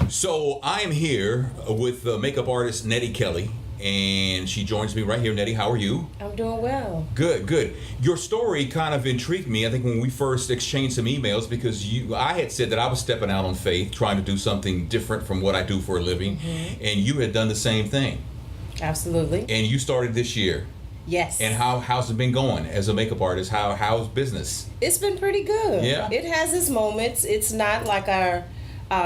So I am here with makeup artist Nettie Kelley, and she joins me right here. Nettie, how are you? I'm doing well. Good, good. Your story kind of intrigued me. I think when we first exchanged some emails, because I had said that I was stepping out on faith, trying to do something different from what I do for a living, and you had done the same thing. Absolutely. And you started this year. Yes. And how's it been going as a makeup artist? How's business? It's been pretty good. Yeah. It has its moments. It's not like our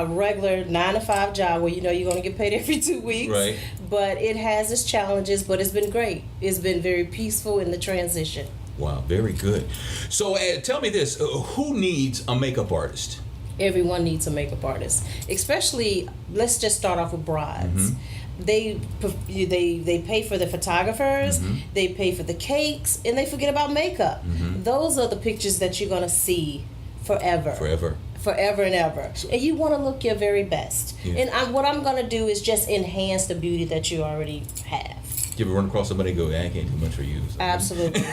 regular 9-to-5 job where you're going to get paid every 2 weeks. Right. But it has its challenges, but it's been great. It's been very peaceful in the transition. Wow, very good. So tell me this, who needs a makeup artist? Everyone needs a makeup artist, especially, let's just start off with brides. They pay for the photographers, they pay for the cakes, and they forget about makeup. Those are the pictures that you're going to see forever. Forever and ever. And you want to look your very best. Yeah. And what I'm going to do is just enhance the beauty that you already have. You ever run across somebody and go, I can't do much for you? So. Absolutely.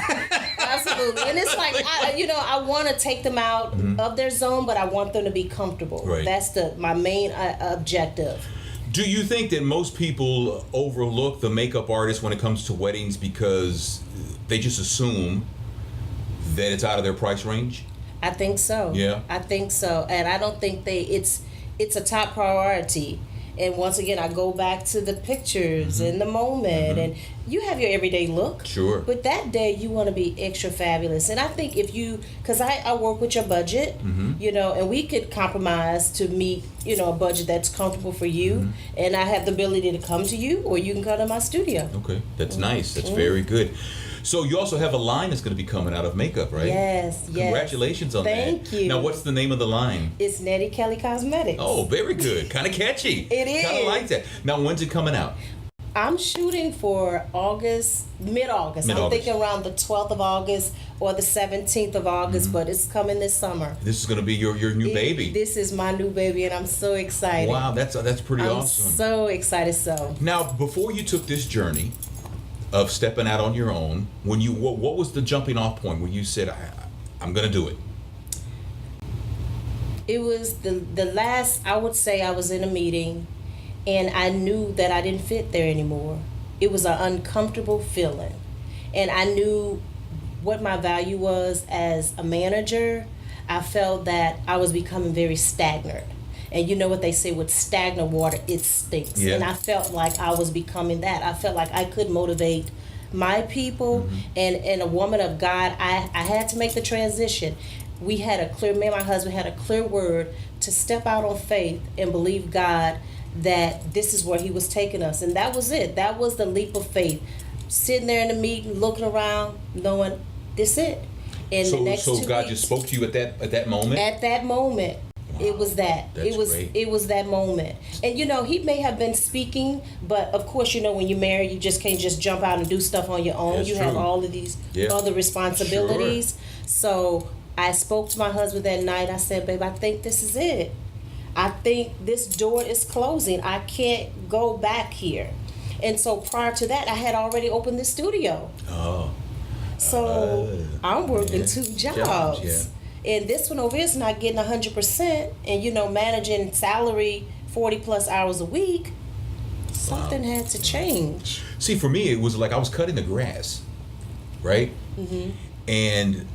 Absolutely. And it's like, I want to take them out of their zone, but I want them to be comfortable. Right. That's my main objective. Do you think that most people overlook the makeup artist when it comes to weddings because they just assume that it's out of their price range? I think so. Yeah. I think so. And I don't think it's a top priority. And once again, I go back to the pictures and the moment. And you have your everyday look. Sure. But that day, you want to be extra fabulous. And I think because I work with your budget, and we could compromise to meet, a budget that's comfortable for you. And I have the ability to come to you, or you can come to my studio. Okay. That's nice. That's very good. So you also have a line that's going to be coming out of makeup, right? Yes. Congratulations on that. Thank you. Now, what's the name of the line? It's Nettie Kelley Cosmetics. Oh, very good. Kind of catchy. It is. Kind of like that. Now, when's it coming out? I'm shooting for mid-August. I'm thinking around the 12th of August or the 17th of August, but it's coming this summer. This is going to be your new baby. This is my new baby, and I'm so excited. Wow, that's pretty awesome. I'm so excited. Now, before you took this journey of stepping out on your own, what was the jumping off point when you said, I'm going to do it? It was the last, I would say, I was in a meeting, and I knew that I didn't fit there anymore. It was an uncomfortable feeling. And I knew what my value was as a manager. I felt that I was becoming very stagnant. And you know what they say, with stagnant water, it stinks. Yeah. And I felt like I was becoming that. I felt like I could motivate my people. And a woman of God, I had to make the transition. Me and my husband had a clear word to step out on faith and believe God that this is where he was taking us. And that was it. That was the leap of faith. Sitting there in the meeting, looking around, knowing this it. And the next 2 God weeks, just spoke to you at that moment? At that moment. Wow. It was that. That's great. It was that moment. And he may have been speaking, but of course, when you're married, you just can't just jump out and do stuff on your own. That's you true. have all of these other responsibilities. Sure. So I spoke to my husband that night. I said, babe, I think this is it. I think this door is closing. I can't go back here. And so prior to that, I had already opened the studio. Oh. So I'm working 2 jobs. Yeah. And this one over here is not getting 100%. And, managing salary 40 plus hours a week, something had to change. See, for me, it was like I was cutting the grass, right? And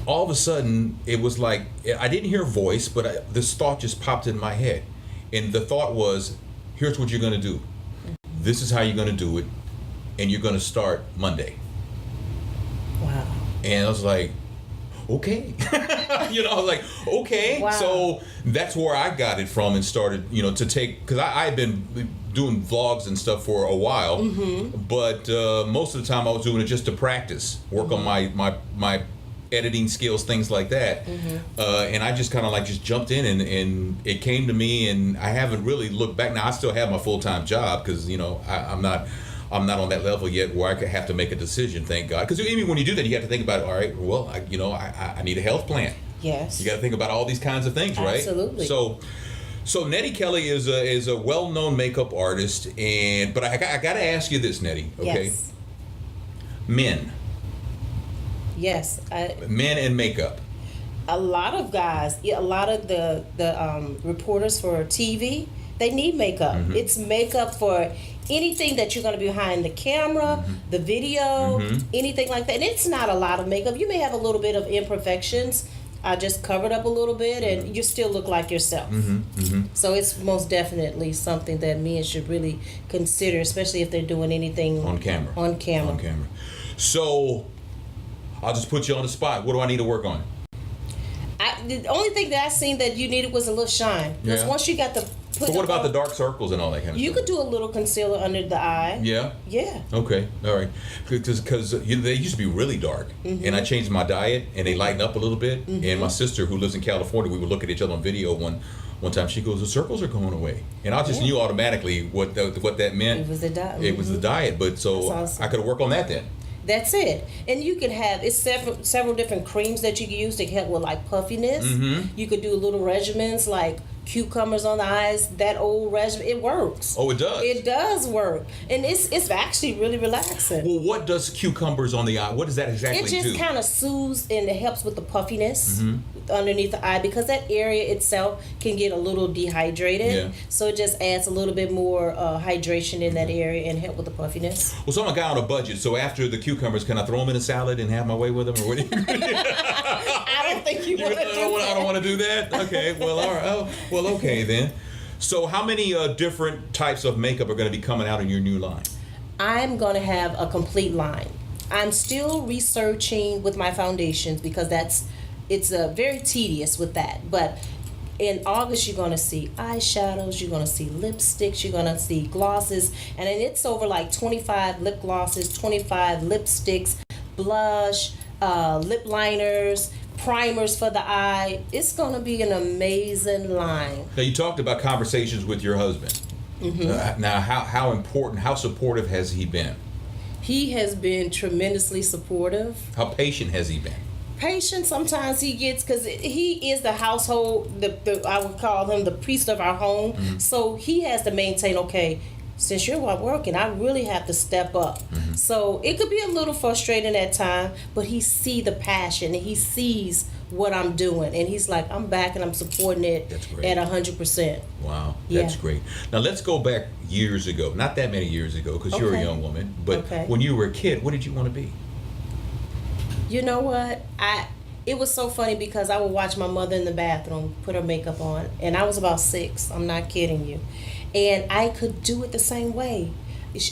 all of a sudden, it was like, I didn't hear a voice, but this thought just popped in my head. And the thought was, here's what you're going to do. This is how you're going to do it. And you're going to start Monday. Wow. And I was like, okay. I was like, okay. Wow. So that's where I got it from and started, to take, because I had been doing vlogs and stuff for a while, but most of the time I was doing it just to practice, work on my editing skills, things like that. And I just kind of just jumped in and it came to me, and I haven't really looked back. Now I still have my full-time job because I'm not on that level yet where I could have to make a decision, thank God. Because even when you do that, you have to think about, all right, well, I need a health plan. Yes. You got to think about all these kinds of things, right? Absolutely. So Nettie Kelley is a well-known makeup artist, but I got to ask you this, Nettie, okay? Yes. Men. Yes. Men and makeup. A lot of guys, a lot of the reporters for TV, they need makeup. It's makeup for anything that you're going to be behind the camera, the video, anything like that. And it's not a lot of makeup. You may have a little bit of imperfections. I just covered up a little bit, and you still look like yourself. So it's most definitely something that men should really consider, especially if they're doing anything on camera. On camera. On camera. So I'll just put you on the spot. What do I need to work on? The only thing that I seen that you needed was a little shine. Because once you got the But what about the dark circles and all that kind of stuff? You could do a little concealer under the eye. Yeah? Yeah. Okay, all right. Because they used to be really dark. And I changed my diet, and they lighten up a little bit. And my sister, who lives in California, we would look at each other on video one time. She goes, the circles are going away. And I just knew automatically what that meant. It was the diet. It was the diet. But so awesome. I could work on that then. That's it. And you can have, it's several different creams that you can use to help with like puffiness. You could do little regimens like cucumbers on the eyes. That old regimen, it works. Oh, it does? It does work. And it's actually really relaxing. Well, what does cucumbers on the eye, what does that exactly do? It just kind of soothes and it helps with the puffiness underneath the eye, because that area itself can get a little dehydrated. Yeah. So it just adds a little bit more hydration in that area and help with the puffiness. Well, so I'm a guy on a budget, so after the cucumbers, can I throw them in a salad and have my way with them? Or what? I don't think you want to do that. I don't want to do that? Okay, well, all right. Oh, well, okay then. So how many different types of makeup are going to be coming out in your new line? I'm going to have a complete line. I'm still researching with my foundations because it's very tedious with that. But in August, you're going to see eyeshadows, you're going to see lipsticks, you're going to see glosses. And then it's over like 25 lip glosses, 25 lipsticks, blush, lip liners, primers for the eye. It's going to be an amazing line. Now, you talked about conversations with your husband. Now, how important, how supportive has he been? He has been tremendously supportive. How patient has he been? Patient sometimes he gets, because he is the household, I would call him the priest of our home. So he has to maintain, okay, since you're working, I really have to step up. So it could be a little frustrating at times, but he see the passion and he sees what I'm doing, and he's like, I'm back and I'm supporting it at 100%. Wow, that's great. Now let's go back years ago, not that many years ago, because you're a young woman, but when you were a kid, what did you want to be? You know what? It was so funny because I would watch my mother in the bathroom put her makeup on, and I was about 6. I'm not kidding you. And I could do it the same way.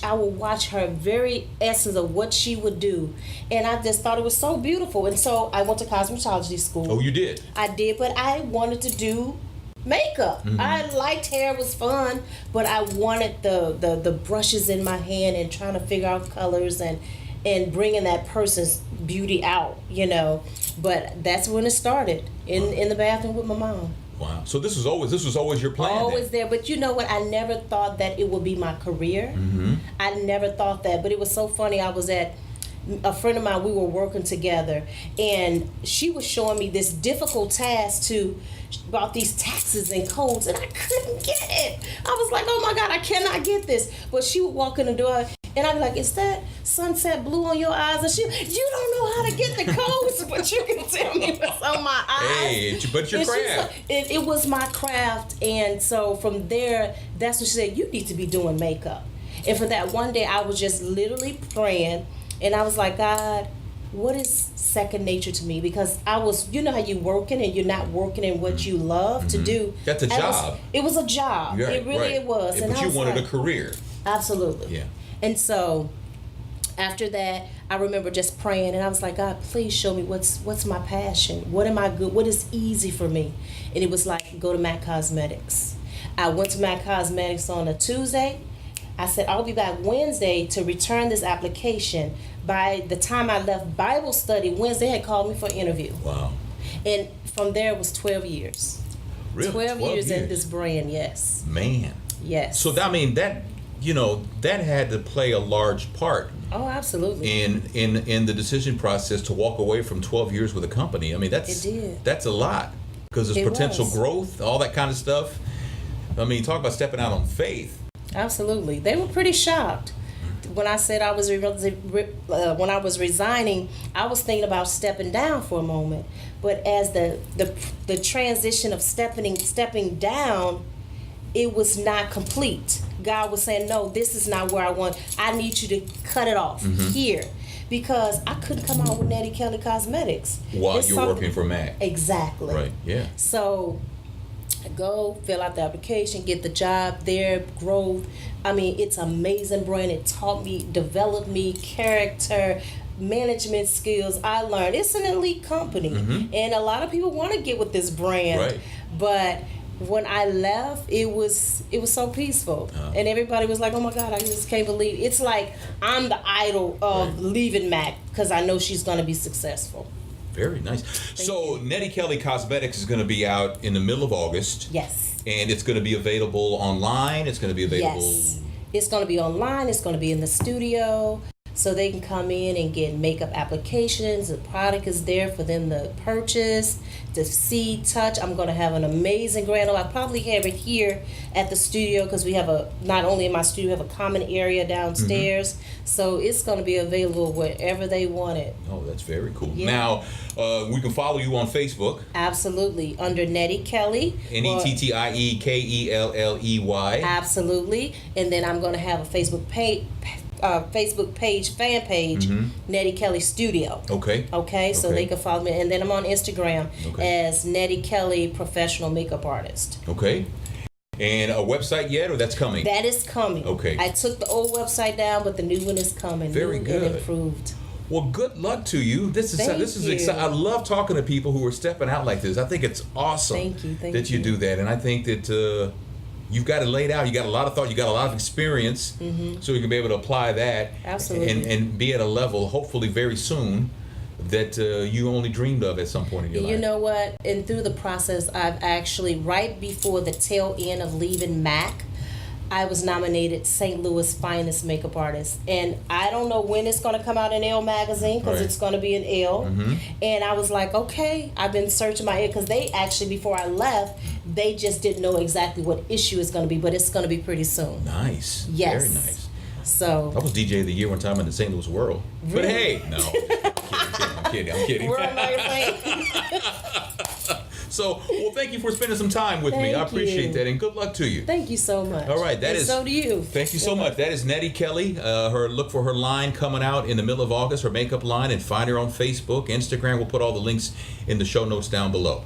I would watch her very essence of what she would do, and I just thought it was so beautiful. And so I went to cosmetology school. Oh, you did? I did, but I wanted to do makeup. I liked hair, it was fun, but I wanted the brushes in my hand and trying to figure out colors and bringing that person's beauty out, you know. But that's when it started, in the bathroom with my mom. Wow. So this was always your plan? Always there. But you know what? I never thought that it would be my career. I never thought that. But it was so funny. I was at a friend of mine, we were working together, and she was showing me this difficult task about these taxes and codes, and I couldn't get it. I was like, oh my God, I cannot get this. But she would walk in the door, and I'd be like, is that sunset blue on your eyes? And you don't know how to get the codes, but you can tell me what's on my eyes. Hey, but your craft. It was my craft. And so from there, that's when she said, you need to be doing makeup. And for that one day, I was just literally praying, and I was like, God, what is second nature to me? Because I was, you know how you working and you're not working in what you love to do. That's a job. It was a job. Right, it really was. Yeah, but you wanted a career. Absolutely. Yeah. And so after that, I remember just praying, and I was like, God, please show me what's my passion. What am I good? What is easy for me? And it was like, go to MAC Cosmetics. I went to MAC Cosmetics on a Tuesday. I said, I'll be back Wednesday to return this application. By the time I left Bible study, Wednesday had called me for an interview. Wow. And from there, it was 12 years. Really? 12 years at this brand, yes. Man. Yes. So, I mean, that had to play a large part. Oh, absolutely. In the decision process to walk away from 12 years with a company. I mean, that's a lot, because there's potential growth, all that kind of stuff. I mean, talk about stepping out on faith. Absolutely. They were pretty shocked. when I said when I was resigning, I was thinking about stepping down for a moment. But as the transition of stepping down, it was not complete. God was saying, no, this is not where I want. I need you to cut it off here. Because I couldn't come out with Nettie Kelley Cosmetics. While you were working for MAC. Exactly. Right, yeah. So go fill out the application, get the job there, growth. I mean, it's an amazing brand. It taught me, developed me, character, management skills. I learned. It's an elite company. And a lot of people want to get with this brand. Right. But when I left, it was so peaceful, and everybody was like, "Oh my God, I just can't believe it." It's like I'm the idol of leaving MAC because I know she's going to be successful. Very nice. So Nettie Kelley Cosmetics is going to be out in the middle of August. Yes. And it's going to be available online. It's going to be available. Yes. It's going to be online. It's going to be in the studio. So they can come in and get makeup applications. The product is there for them to purchase, to see, touch. I'm going to have an amazing grand opening. I probably have it here at the studio because we have not only in my studio, we have a common area downstairs. So it's going to be available wherever they want it. Oh, that's very cool. Yeah. Now, we can follow you on Facebook. Absolutely. Under Nettie Kelley. NettiEKelley. Absolutely. And then I'm going to have a fan page, Nettie Kelley Studio. Okay. So they can follow me. And then I'm on Instagram as Nettie Kelley Professional Makeup Artist. Okay. And a website yet, or that's coming? That is coming. Okay. I took the old website down, but the new one is coming. Very good. And improved. Well, good luck to you. This is Thank you. exciting. I love talking to people who are stepping out like this. I think it's awesome that you do that, and I think that you've got it laid out. You got a lot of thought. You got a lot of experience, so you can be able to apply that. Absolutely. And be at a level, hopefully very soon, that you only dreamed of at some point in your life. You know what? And through the process, I've actually, right before the tail end of leaving MAC, I was nominated St. Louis Finest Makeup Artist. And I don't know when it's going to come out in Elle magazine because it's going to be in Elle. And I was like, okay, I've been searching my because they actually, before I left, they just didn't know exactly what issue it's going to be, but it's going to be pretty soon. Nice. Yes. Very nice. So I was DJ of the Year one time in the St. Louis World. Really? But hey, no. I'm kidding. World Magazine. So, well, thank you for spending some time with me. I appreciate that, and good luck to you. Thank you so much. All right, so do you. Thank you so much. That is Nettie Kelley. Look for her line coming out in the middle of August, her makeup line, and find her on Facebook, Instagram. We'll put all the links in the show notes down below.